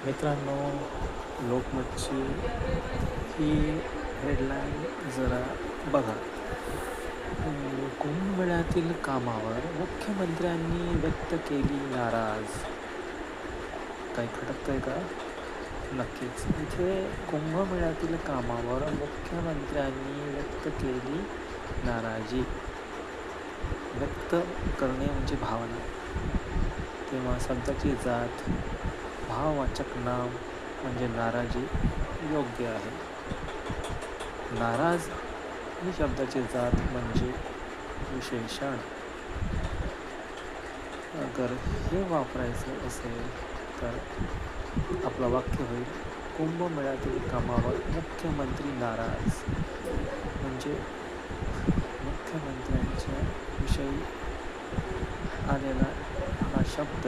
मित्रांनो, लोकमतची ही हेडलाईन जरा बघा. कुंभमेळ्यातील कामावर मुख्यमंत्र्यांनी व्यक्त केली नाराज. काही खटकतंय का? नक्कीच. इथे कुंभमेळ्यातील कामावर मुख्यमंत्र्यांनी व्यक्त केली नाराजी. व्यक्त करणे म्हणजे भावना, तेव्हा शब्दाची जात, भाववाचक नाम म्हणजे नाराजी योग्य आहे. नाराज ही शब्दाची जात म्हणजे विशेषण. अगर हे वापरायचं असेल तर आपलं वाक्य होईल, कुंभमेळ्यातील कामावर मुख्यमंत्री नाराज. म्हणजे मुख्यमंत्र्यांच्या विषयी आलेला हा शब्द